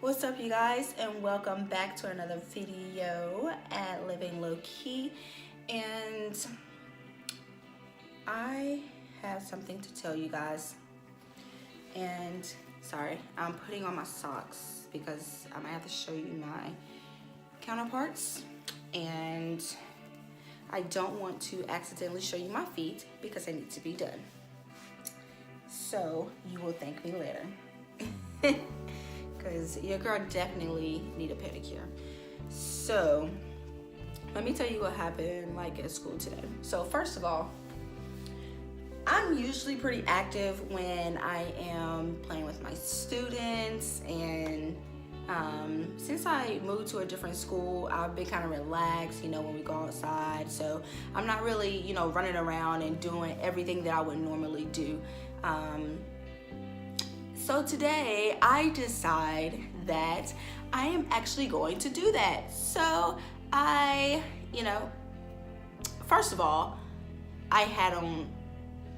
What's up, you guys, and welcome back to another video at Living Low Key. And I have something to tell you guys. And sorry, I'm putting on my socks because I might have to show you my counterparts. And I don't want to accidentally show you my feet because I need to be done. So you will thank me later. Because your girl definitely need a pedicure. So let me tell you what happened at school today. So first of all, I'm usually pretty active when I am playing with my students, and since I moved to a different school, I've been kind of relaxed, when we go outside. So I'm not really, running around and doing everything that I would normally do. So today I decide that I am actually going to do that. So I, first of all, I had on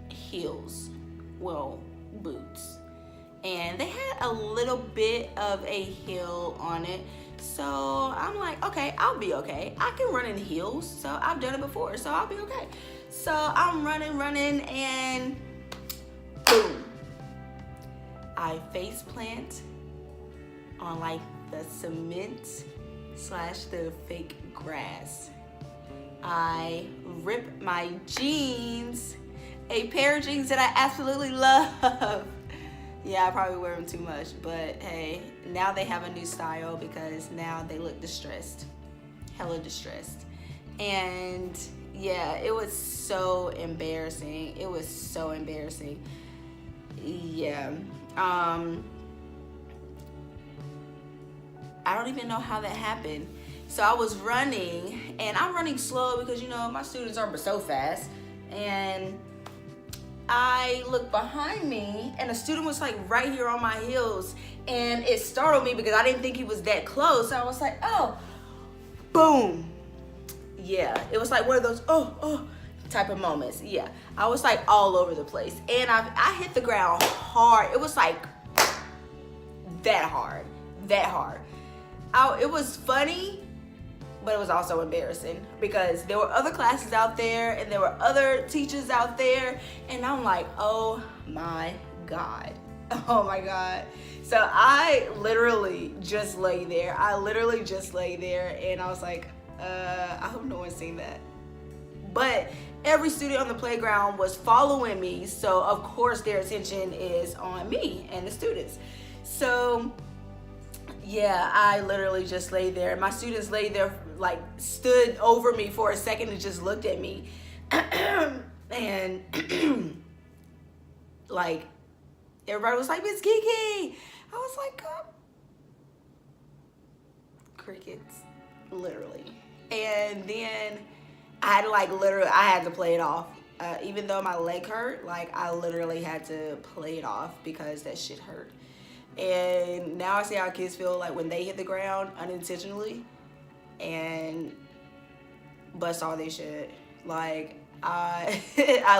heels, boots, and they had a little bit of a heel on it. So I'm like, okay, I'll be okay. I can run in heels, so I've done it before, so I'll be okay. So I'm running, and boom. I face plant on the cement / the fake grass. I rip my jeans, a pair of jeans that I absolutely love. Yeah, I probably wear them too much, but hey, now they have a new style because now they look distressed, hella distressed. And yeah, it was so embarrassing. It was so embarrassing. Yeah. I don't even know how that happened. So I was running, and I'm running slow because my students are so fast, and I looked behind me and a student was right here on my heels, and it startled me because I didn't think he was that close. So I was like, oh, boom. Yeah, it was one of those oh type of moments. Yeah, I was all over the place, and I hit the ground hard. It was that hard. It was funny, but it was also embarrassing because there were other classes out there and there were other teachers out there, and I'm like, oh my god. So I literally just lay there. And I was like, I hope no one's seen that. But every student on the playground was following me, so of course their attention is on me and the students. So yeah, I literally just lay there. My students lay there, stood over me for a second and just looked at me. And everybody was like, Miss Kiki. I was like, crickets, literally. And then I had to play it off. Even though my leg hurt, I literally had to play it off because that shit hurt. And now I see how kids feel when they hit the ground unintentionally and bust all their shit. I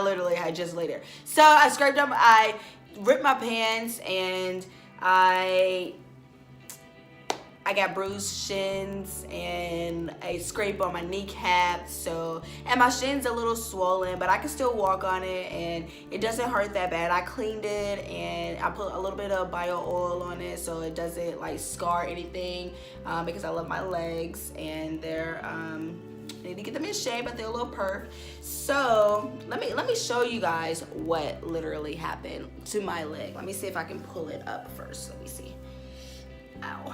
literally had just lay there. So I ripped my pants, and I got bruised shins and a scrape on my kneecap. And my shin's a little swollen, but I can still walk on it, and it doesn't hurt that bad. I cleaned it, and I put a little bit of bio oil on it so it doesn't scar anything, because I love my legs, and they're I need to get them in shape, but they're a little perf. So let me show you guys what literally happened to my leg. Let me see if I can pull it up first. Let me see. Ow.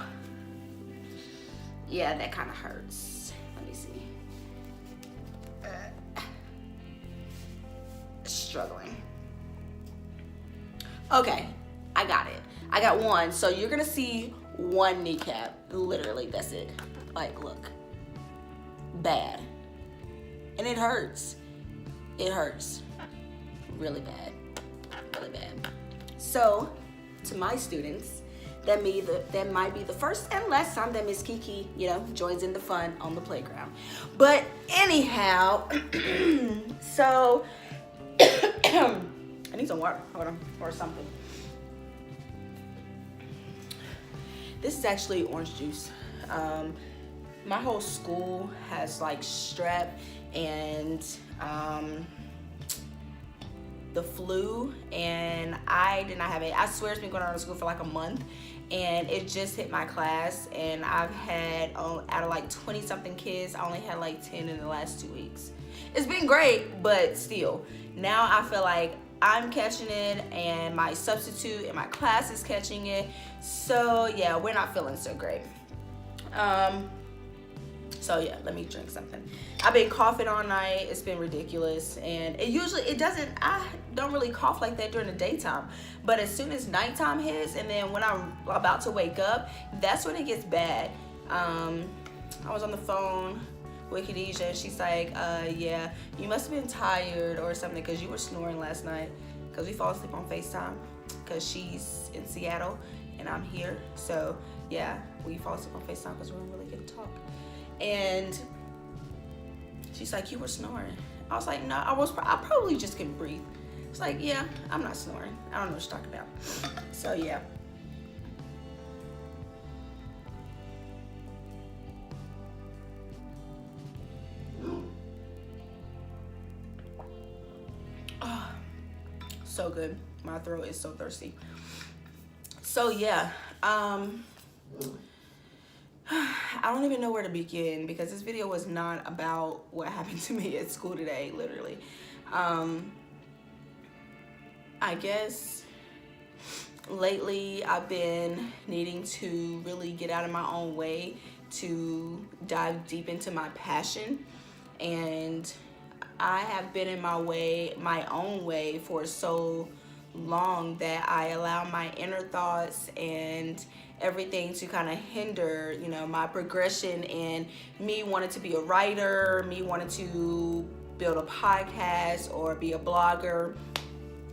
Yeah, that kind of hurts. Let me see. Struggling. Okay, I got it. I got one. So you're gonna see one kneecap. Literally, that's it. Look. Bad. And it hurts. It hurts. Really bad. Really bad. So, to my students, that might be the first and last time that Miss Kiki, joins in the fun on the playground. But anyhow, so I need some water. Hold on, or something. This is actually orange juice. My whole school has like strep and the flu, and I did not have it. I swear it's been going on in school for like a month, and it just hit my class, and I've had, out of like 20 something kids, I only had like 10 in the last 2 weeks. It's been great, but still, now I feel like I'm catching it, and my substitute in my class is catching it. So yeah, we're not feeling so great. So yeah, let me drink something. I've been coughing all night. It's been ridiculous, and I don't really cough like that during the daytime, but as soon as nighttime hits, and then when I'm about to wake up, that's when it gets bad. I was on the phone with Khadijah, and she's like, yeah, you must have been tired or something, because you were snoring last night, because we fall asleep on FaceTime, because she's in Seattle and I'm here. So yeah, we fall asleep on FaceTime because we don't really get to talk. And she's like, you were snoring. I was like, no, I probably just couldn't breathe. It's like, yeah, I'm not snoring. I don't know what you're talking about. So yeah. Oh, so good. My throat is so thirsty. So yeah, I don't even know where to begin, because this video was not about what happened to me at school today, literally. I guess lately I've been needing to really get out of my own way to dive deep into my passion, and I have been in my own way for so long that I allow my inner thoughts and everything to kind of hinder, my progression, and me wanting to be a writer, me wanting to build a podcast or be a blogger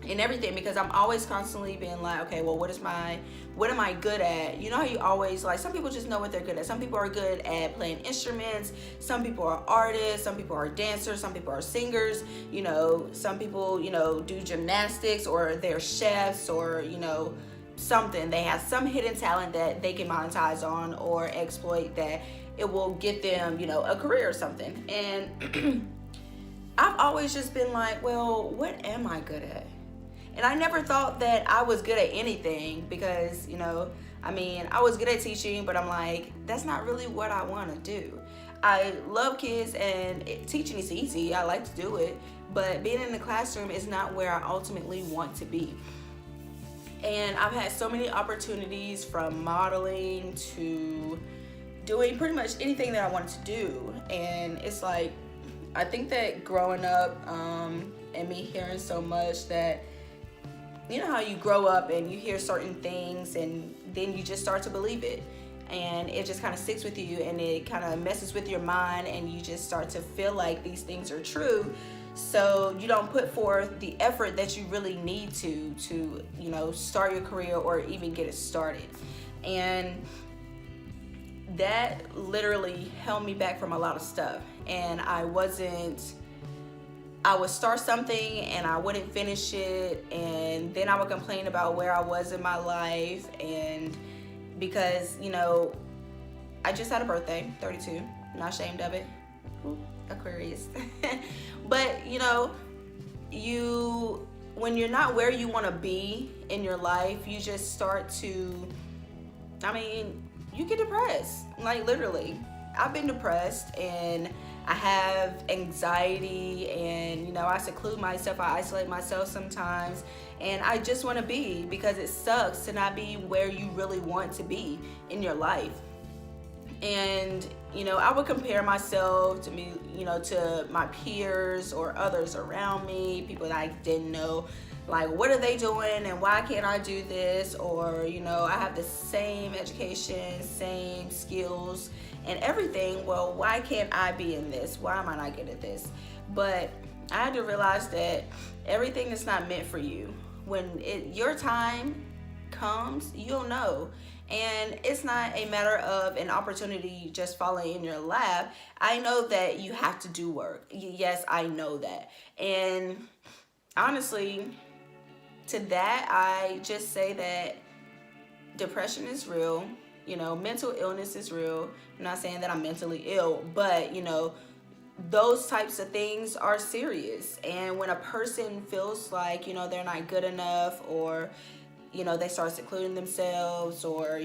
and everything, because I'm always constantly being like, okay, well, what am I good at? You know how you always, like, some people just know what they're good at. Some people are good at playing instruments. Some people are artists. Some people are dancers. Some people are singers. Some people, do gymnastics, or they're chefs, or, something. They have some hidden talent that they can monetize on or exploit, that it will get them, a career or something. And I've always just been like, well, what am I good at? And I never thought that I was good at anything, because, I was good at teaching, but I'm like, that's not really what I want to do. I love kids, and teaching is easy. I like to do it, but being in the classroom is not where I ultimately want to be. And I've had so many opportunities, from modeling to doing pretty much anything that I wanted to do. And it's like, I think that growing up, and me hearing so much that, you know how you grow up and you hear certain things, and then you just start to believe it, and it just kind of sticks with you, and it kind of messes with your mind, and you just start to feel like these things are true. So you don't put forth the effort that you really need to start your career or even get it started. And that literally held me back from a lot of stuff. And I would start something and I wouldn't finish it, and then I would complain about where I was in my life. And because, I just had a birthday, 32, not ashamed of it. Ooh, Aquarius. But when you're not where you want to be in your life, you just start to, you get depressed. Like, literally, I've been depressed, and I have anxiety, and I seclude myself, I isolate myself sometimes, and I just want to be, because it sucks to not be where you really want to be in your life. And I would compare myself to to my peers or others around me, people that I didn't know, like, what are they doing and why can't I do this? Or I have the same education, same skills and everything. Well, why can't I be in this? Why am I not good at this? But I had to realize that everything is not meant for you. When your time comes, you'll know. And it's not a matter of an opportunity just falling in your lap. I know that you have to do work. Yes, I know that. And honestly, to that, I just say that depression is real. mental illness is real. I'm not saying that I'm mentally ill, but those types of things are serious. And when a person feels like they're not good enough, or they start secluding themselves, or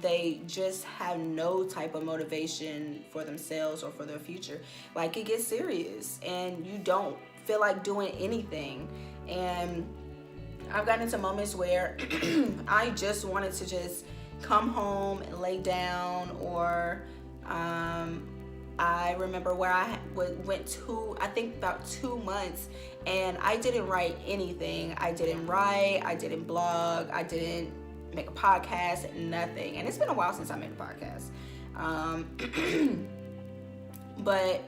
they just have no type of motivation for themselves or for their future, like, it gets serious and you don't feel like doing anything. And I've gotten into moments where I just wanted to just come home and lay down, or I remember where I went to, I think about 2 months, and I didn't write anything. I didn't write, I didn't blog, I didn't make a podcast, nothing. And it's been a while since I made a podcast. But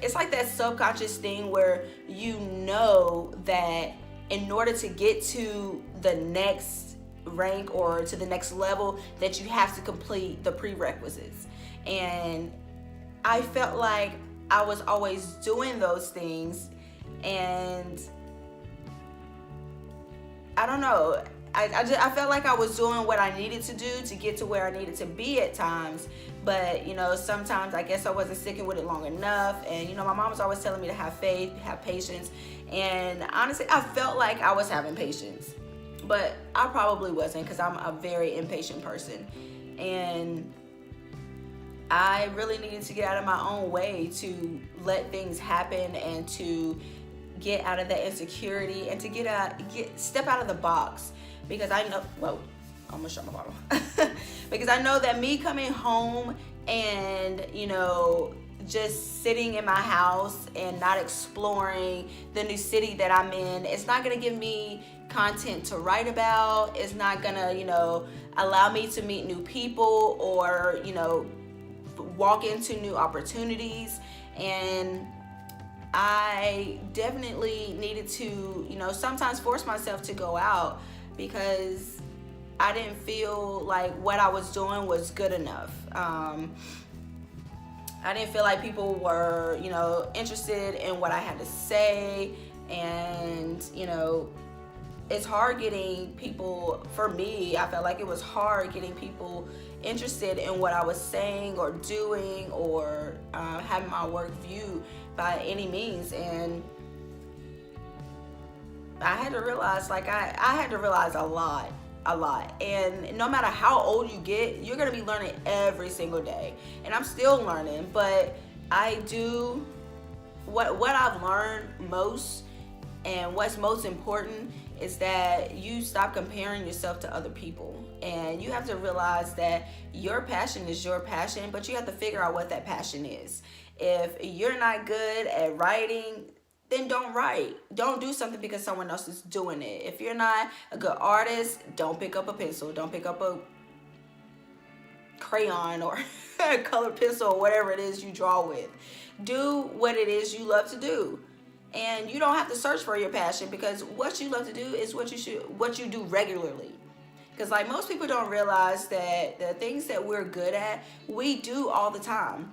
it's like that subconscious thing where that in order to get to the next rank or to the next level, that you have to complete the prerequisites. And I felt like I was always doing those things, and I don't know, I felt like I was doing what I needed to do to get to where I needed to be at times. But sometimes I guess I wasn't sticking with it long enough. And my mom was always telling me to have faith, have patience, and honestly I felt like I was having patience, but I probably wasn't, because I'm a very impatient person. And I really needed to get out of my own way to let things happen, and to get out of that insecurity, and to step out of the box. Because I know, I'm gonna shut my bottle. Because I know that me coming home and just sitting in my house and not exploring the new city that I'm in, it's not gonna give me content to write about. It's not gonna allow me to meet new people, or walk into new opportunities. And I definitely needed to sometimes force myself to go out, because I didn't feel like what I was doing was good enough. I didn't feel like people were interested in what I had to say. And it's hard getting people, for me, I felt like it was hard getting people interested in what I was saying or doing, or having my work viewed by any means. And I had to realize, I had to realize a lot. And no matter how old you get, you're gonna be learning every single day. And I'm still learning, but I do what I've learned most, and what's most important, is that you stop comparing yourself to other people. And you have to realize that your passion is your passion, but you have to figure out what that passion is. If you're not good at writing, then don't write. Don't do something because someone else is doing it. If you're not a good artist, don't pick up a pencil. Don't pick up a crayon or a colored pencil, or whatever it is you draw with. Do what it is you love to do. And you don't have to search for your passion, because what you love to do is what you do regularly. Because most people don't realize that the things that we're good at, we do all the time.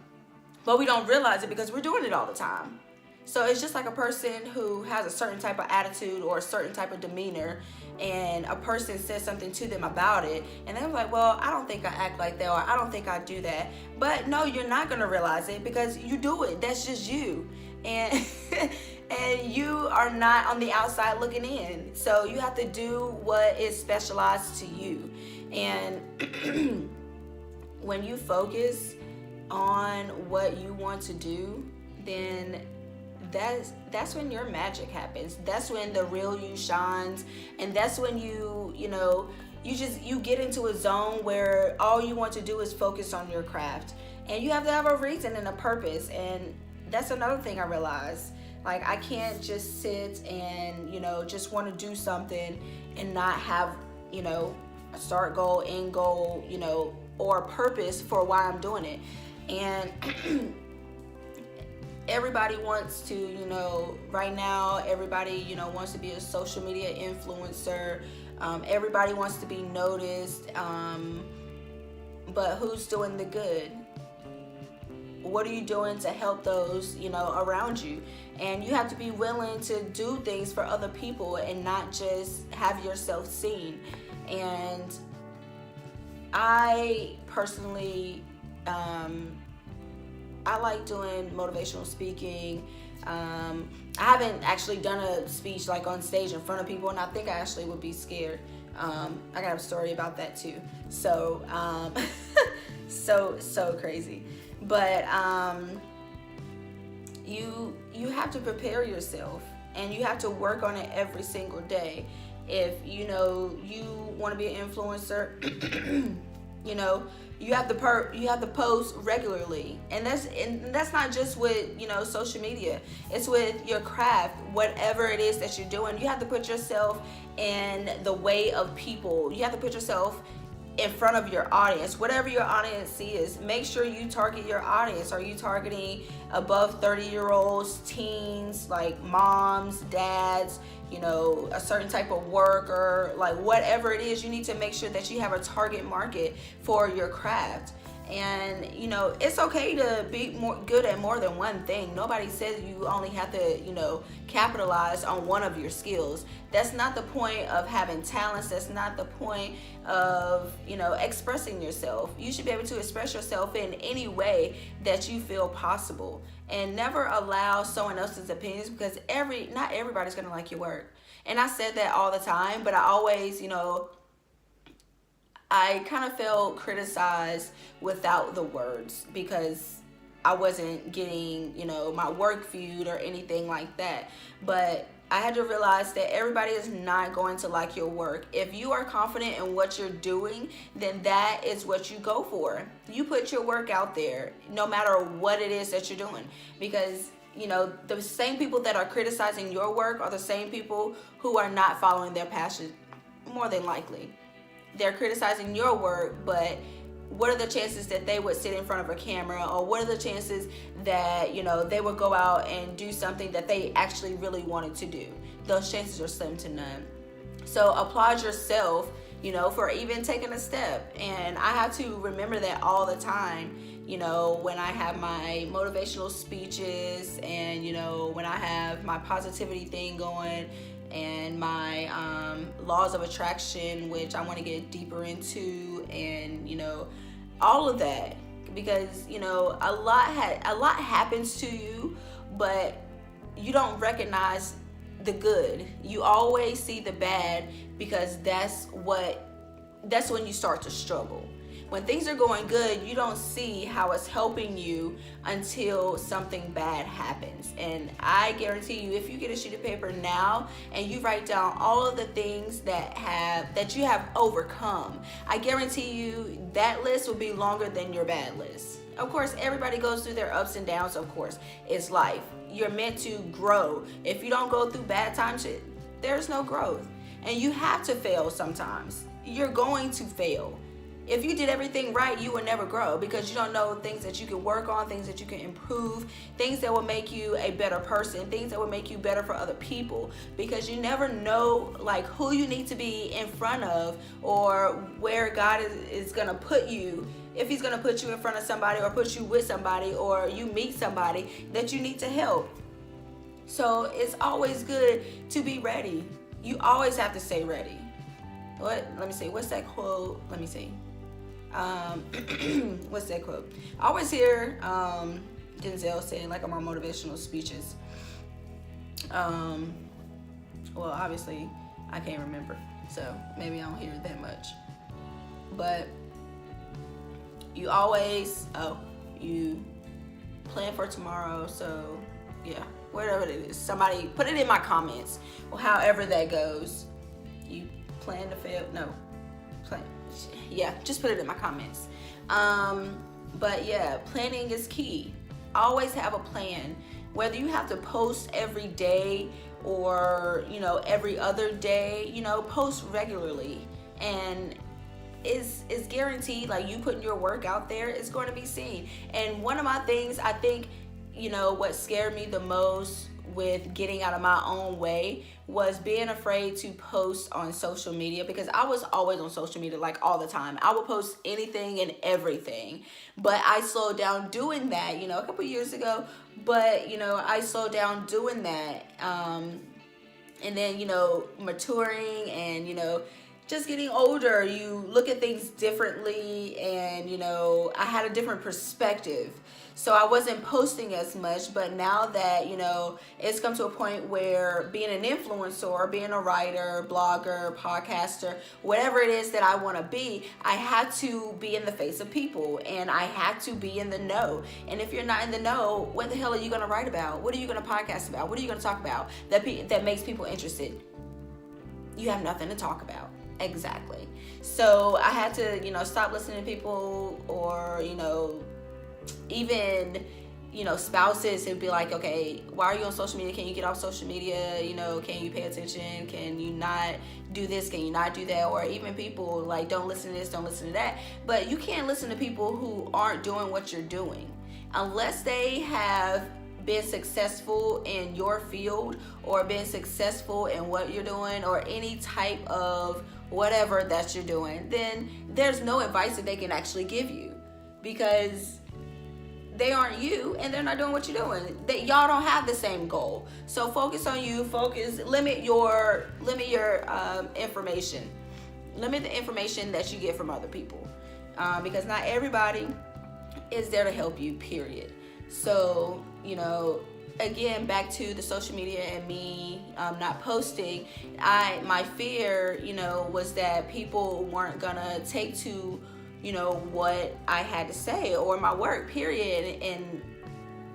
But we don't realize it because we're doing it all the time. So it's just like a person who has a certain type of attitude or a certain type of demeanor, and a person says something to them about it, and they're like, well, I don't think I act like that, or I don't think I do that. But no, you're not going to realize it, because you do it. That's just you. And and you are not on the outside looking in. So you have to do what is specialized to you. And when you focus on what you want to do, then that's when your magic happens. That's when the real you shines. And that's when you get into a zone where all you want to do is focus on your craft. And you have to have a reason and a purpose. And that's another thing I realized. I can't just sit and just want to do something and not have a start goal, end goal, or a purpose for why I'm doing it. And everybody wants to, right now, everybody, wants to be a social media influencer. Everybody wants to be noticed. But who's doing the good? What are you doing to help those, around you? And you have to be willing to do things for other people and not just have yourself seen. And I personally, I like doing motivational speaking. I haven't actually done a speech like on stage in front of people, and I think I actually would be scared. I got a story about that too. So, so crazy. But you have to prepare yourself, and you have to work on it every single day. If you want to be an influencer, you have to post regularly, and that's not just with social media. It's with your craft, whatever it is that you're doing. You have to put yourself in the way of people. You have to put yourself in front of your audience, whatever your audience is. Make sure you target your audience. Are you targeting above 30-year-olds, teens, like moms, dads, a certain type of worker, like whatever it is? You need to make sure that you have a target market for your craft. And it's okay to be more good at more than one thing. Nobody says you only have to capitalize on one of your skills. That's not the point of having talents. That's not the point of expressing yourself. You should be able to express yourself in any way that you feel possible, and never allow someone else's opinions, because not everybody's gonna like your work. And I said that all the time, but I always I kind of felt criticized without the words, because I wasn't getting, my work viewed or anything like that. But I had to realize that everybody is not going to like your work. If you are confident in what you're doing, then that is what you go for. You put your work out there, no matter what it is that you're doing, because the same people that are criticizing your work are the same people who are not following their passion, more than likely. They're criticizing your work, but what are the chances that they would sit in front of a camera, or what are the chances that they would go out and do something that they actually really wanted to do? Those chances are slim to none. So applaud yourself for even taking a step. And I have to remember that all the time, when I have my motivational speeches, and when I have my positivity thing going, and my laws of attraction, which I want to get deeper into, and all of that, because a lot happens to you, but you don't recognize the good. You always see the bad, because that's when you start to struggle. When things are going good, you don't see how it's helping you until something bad happens. And I guarantee you, if you get a sheet of paper now and you write down all of the things that you have overcome, I guarantee you that list will be longer than your bad list. Of course, everybody goes through their ups and downs. Of course, it's life. You're meant to grow. If you don't go through bad times, there's no growth. And you have to fail sometimes. You're going to fail. If you did everything right, you will never grow, because you don't know things that you can work on, things that you can improve, things that will make you a better person, things that will make you better for other people, because you never know like who you need to be in front of, or where God is going to put you. If he's going to put you in front of somebody, or put you with somebody, or you meet somebody that you need to help. So it's always good to be ready. You always have to stay ready. Let me see. What's that quote? Let me see. What's that quote? I always hear Denzel saying, like, on my motivational speeches. Well, obviously I can't remember, so maybe I don't hear it that much. But you always you plan for tomorrow. So yeah, whatever it is, somebody put it in my comments, or however that goes. You plan to fail? No, plan. Yeah, just put it in my comments. But yeah, planning is key. Always have a plan. Whether you have to post every day, or every other day, post regularly, and it's guaranteed, like, you putting your work out there, it's going to be seen. And one of my things, I think, what scared me the most with getting out of my own way was being afraid to post on social media, because I was always on social media, like, all the time. I would post anything and everything, but I slowed down doing that, a couple years ago. But I slowed down doing that, and then maturing, and just getting older, you look at things differently, and I had a different perspective. So I wasn't posting as much, but now that it's come to a point where being an influencer or being a writer, blogger, podcaster, whatever it is that I want to be, I had to be in the face of people, and I had to be in the know. And if you're not in the know, what the hell are you going to write about? What are you going to podcast about? What are you going to talk about that makes people interested? You have nothing to talk about. Exactly. So I had to, stop listening to people, or, even, spouses who'd be like, okay, why are you on social media? Can you get off social media? Can you pay attention? Can you not do this? Can you not do that? Or even people like, don't listen to this, don't listen to that. But you can't listen to people who aren't doing what you're doing unless they have been successful in your field, or been successful in what you're doing, or any type of whatever that you're doing. Then there's no advice that they can actually give you, because they aren't you, and they're not doing what you're doing. Y'all don't have the same goal. So focus on you. Limit your information. Limit the information that you get from other people, because not everybody is there to help you, period. So, again, back to the social media and me not posting, my fear, was that people weren't gonna take to, what I had to say, or my work, period. And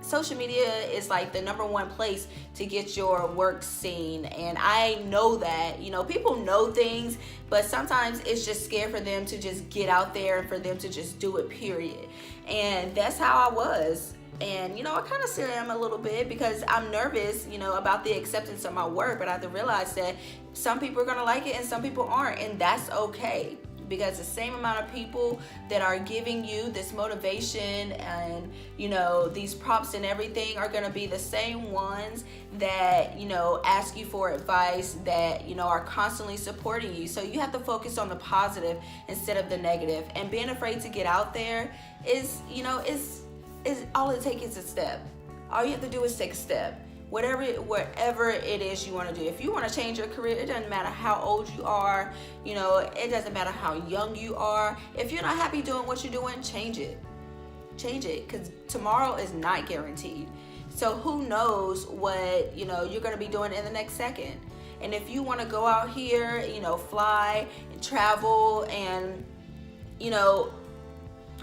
social media is like the number one place to get your work seen. And I know that, people know things, but sometimes it's just scared for them to just get out there and for them to just do it, period. And that's how I was. And, I kind of still am a little bit, because I'm nervous, about the acceptance of my work. But I have to realize that some people are going to like it and some people aren't. And that's okay, because the same amount of people that are giving you this motivation and, these prompts and everything are going to be the same ones that, ask you for advice, that, are constantly supporting you. So you have to focus on the positive instead of the negative. And being afraid to get out there is all it takes is a step. All you have to do is take a step. Whatever it is you want to do. If you want to change your career, it doesn't matter how old you are. It doesn't matter how young you are. If you're not happy doing what you're doing, change it. Change it, because tomorrow is not guaranteed. So who knows what you're going to be doing in the next second. And if you want to go out here, fly and travel and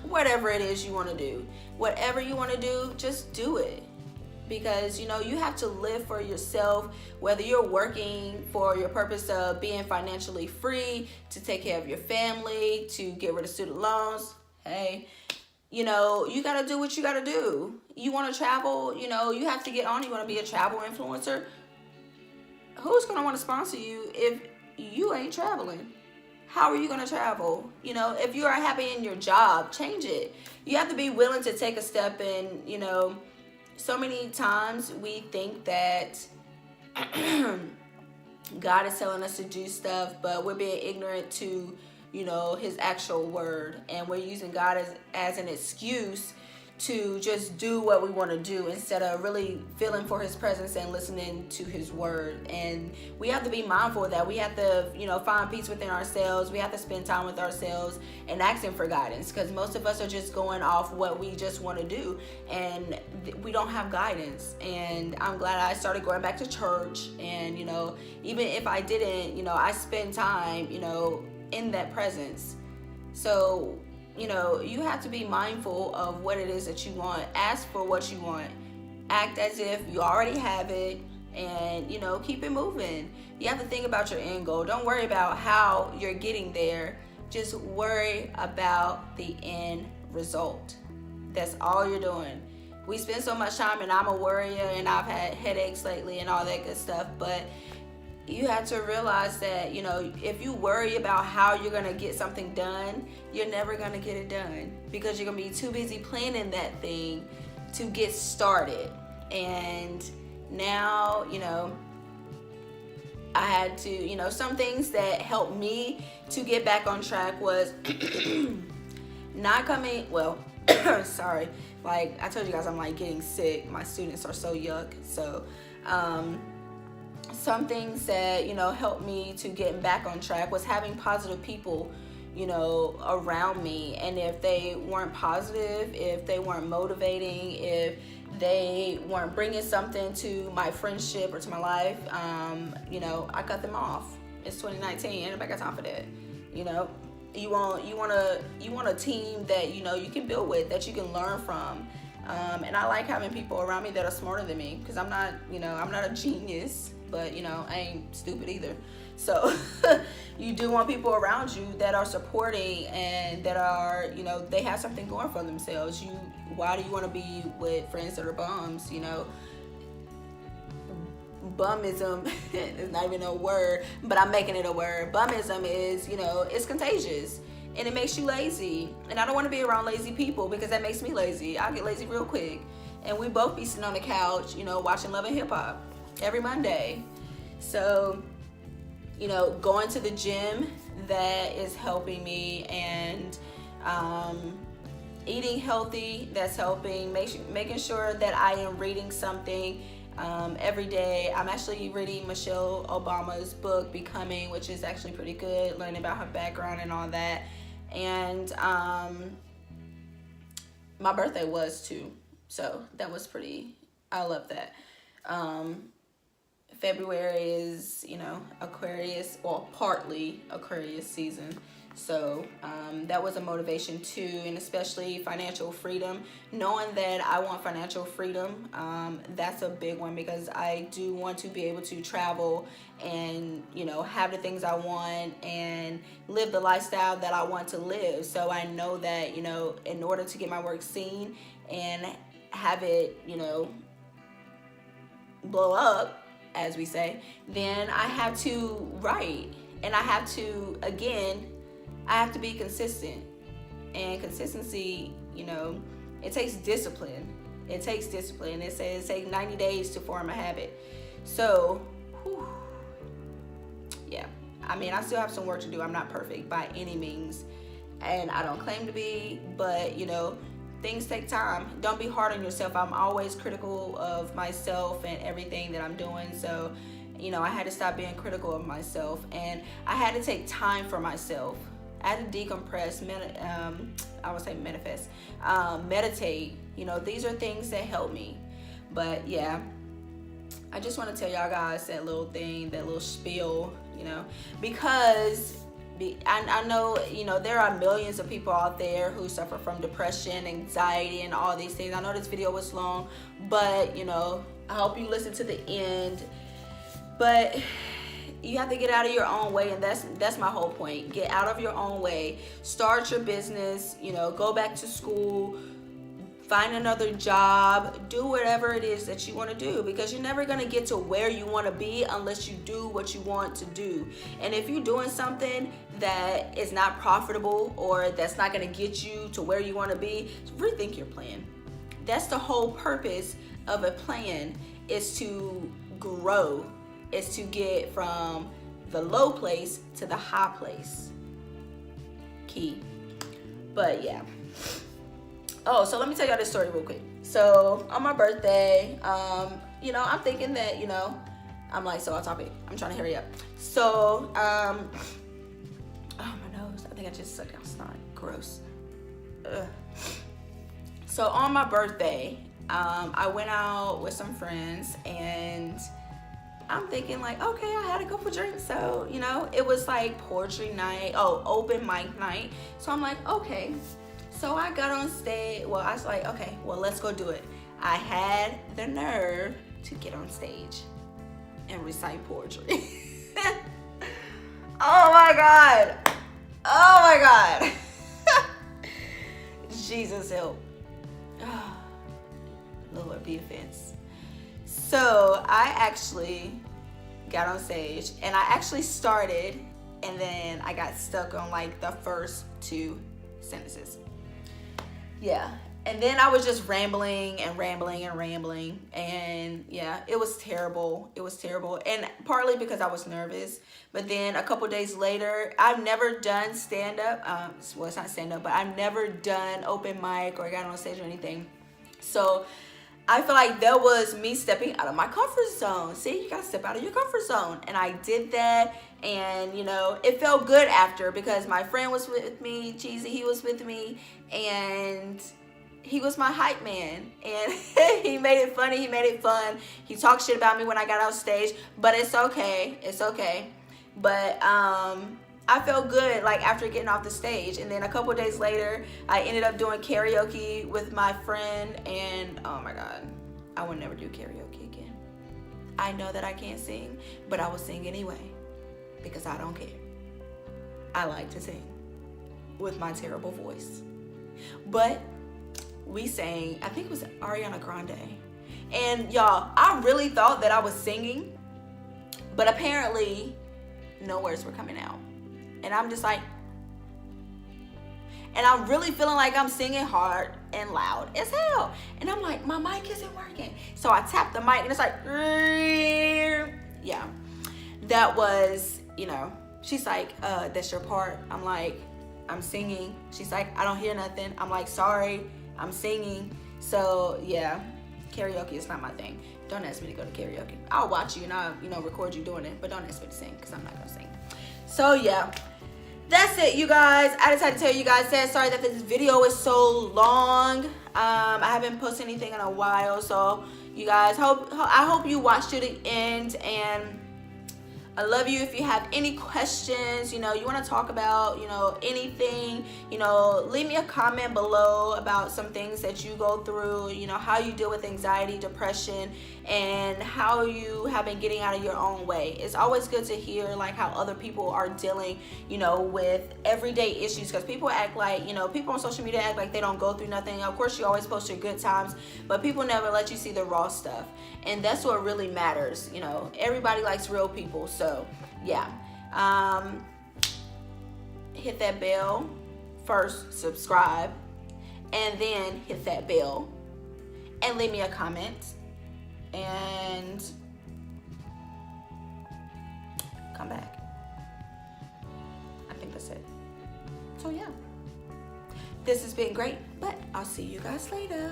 whatever it is you want to do. Whatever you want to do, just do it. Because, you have to live for yourself, whether you're working for your purpose of being financially free, to take care of your family, to get rid of student loans. Hey, you got to do what you got to do. You want to travel, you have to get on. You want to be a travel influencer. Who's going to want to sponsor you if you ain't traveling? How are you going to travel? If you are happy in your job, change it. You have to be willing to take a step. And, so many times we think that God is telling us to do stuff, but we're being ignorant to, his actual word. And we're using God as an excuse to just do what we want to do, instead of really feeling for his presence and listening to his word. And we have to be mindful of that. We have to, find peace within ourselves. We have to spend time with ourselves and asking for guidance, because most of us are just going off what we just want to do, and we don't have guidance. And I'm glad I started going back to church. And, even if I didn't, I spend time, in that presence. So, you have to be mindful of what it is that you want. Ask for what you want. Act as if you already have it, and, keep it moving. You have to think about your end goal. Don't worry about how you're getting there. Just worry about the end result. That's all you're doing. We spend so much time, and I'm a worrier, and I've had headaches lately and all that good stuff, but you have to realize that, if you worry about how you're going to get something done, you're never going to get it done, because you're going to be too busy planning that thing to get started. And now, I had to, some things that helped me to get back on track was sorry. Like I told you guys, I'm like getting sick. My students are so yuck. So, some things that, you know, helped me to getting back on track was having positive people, you know, around me. And if they weren't positive, if they weren't motivating, if they weren't bringing something to my friendship or to my life, you know, I cut them off. It's 2019, ain't nobody got time for that. You know, you want a team that, you know, you can build with, that you can learn from. And I like having people around me that are smarter than me, because I'm not, you know, I'm not a genius, but, you know, I ain't stupid either. So you do want people around you that are supporting and that are, you know, they have something going for themselves. Why do you want to be with friends that are bums? You know, bumism is not even a word, but I'm making it a word. Bumism is, you know, it's contagious. And it makes you lazy. And I don't want to be around lazy people, because that makes me lazy. I'll get lazy real quick. And we both be sitting on the couch, you know, watching Love and Hip Hop every Monday. So, you know, going to the gym, that is helping me. And eating healthy, that's helping. Making sure that I am reading something every day. I'm actually reading Michelle Obama's book, Becoming, which is actually pretty good, learning about her background and all that. And my birthday was too, so that was pretty, I love that. February is, you know, Aquarius, well, partly Aquarius season. So that was a motivation too, and especially financial freedom. Knowing that I want financial freedom, that's a big one, because I do want to be able to travel and, you know, have the things I want and live the lifestyle that I want to live. So I know that, you know, in order to get my work seen and have it, you know, blow up, as we say, then I have to write, and I have to, again, I have to be consistent. And consistency, you know, it takes discipline. It takes discipline. It says it takes 90 days to form a habit. So, whew, yeah. I mean, I still have some work to do. I'm not perfect by any means, and I don't claim to be, but, you know, things take time. Don't be hard on yourself. I'm always critical of myself and everything that I'm doing. So, you know, I had to stop being critical of myself, and I had to take time for myself. I had to decompress, I would say manifest, meditate. You know, these are things that help me. But yeah, I just want to tell y'all guys that little thing, that little spiel, you know, because I know, you know, there are millions of people out there who suffer from depression, anxiety, and all these things. I know this video was long, but, you know, I hope you listen to the end. But you have to get out of your own way, and that's my whole point. Get out of your own way. Start your business, you know, go back to school, find another job, do whatever it is that you want to do, because you're never going to get to where you want to be unless you do what you want to do. And if you're doing something that is not profitable, or that's not going to get you to where you want to be, rethink your plan. That's the whole purpose of a plan, is to grow. Is to get from the low place to the high place. Key. But yeah. Oh, so let me tell y'all this story real quick. So on my birthday, you know, I'm thinking that, you know, I'm like so off topic. I'm trying to hurry up. So, oh my nose. I think I just sucked out snot. Gross. Ugh. So on my birthday, I went out with some friends, and I'm thinking like, okay, I had a couple drinks, so, you know, it was like poetry night, open mic night. So I'm like, okay. So I got on stage. Well, I was like, okay, well, let's go do it. I had the nerve to get on stage and recite poetry. Oh my God. Oh my God. Jesus help. Oh, Lord be offense. So I actually got on stage, and I actually started, and then I got stuck on like the first two sentences. Yeah. And then I was just rambling and rambling and rambling. And yeah, it was terrible. It was terrible. And partly because I was nervous. But then a couple days later, I've never done stand-up. Well, it's not stand-up, but I've never done open mic or got on stage or anything. So I feel like that was me stepping out of my comfort zone. See, you gotta step out of your comfort zone. And I did that, and you know, it felt good after, because my friend was with me, Cheesy, he was with me, and he was my hype man, and he made it funny, he made it fun. He talked shit about me when I got off stage, but it's okay, it's okay. But I felt good like after getting off the stage. And then a couple of days later, I ended up doing karaoke with my friend, and oh my God, I would never do karaoke again. I know that I can't sing, but I will sing anyway, because I don't care. I like to sing with my terrible voice. But we sang, I think it was Ariana Grande. And y'all, I really thought that I was singing, but apparently no words were coming out. And I'm just like, and I'm really feeling like I'm singing hard and loud as hell. And I'm like, my mic isn't working. So I tapped the mic and it's like, yeah. That was, you know, she's like, that's your part. I'm like, I'm singing. She's like, I don't hear nothing. I'm like, sorry, I'm singing. So yeah, karaoke is not my thing. Don't ask me to go to karaoke. I'll watch you and I'll, you know, record you doing it, but don't ask me to sing, because I'm not gonna sing. So yeah, that's it, you guys. I decided to tell you guys that. Sorry that this video is so long. I haven't posted anything in a while, so you guys, I hope you watched to the end, and I love you. If you have any questions, you know, you want to talk about, you know, anything, you know, leave me a comment below about some things that you go through, you know, how you deal with anxiety, depression, and how you have been getting out of your own way. It's always good to hear like how other people are dealing, you know, with everyday issues, because people act like, you know, people on social media act like they don't go through nothing. Of course, you always post your good times, but people never let you see the raw stuff. And that's what really matters. You know, everybody likes real people. So yeah, hit that bell first, subscribe, and then hit that bell and leave me a comment and come back. I think that's it. So yeah, this has been great, but I'll see you guys later.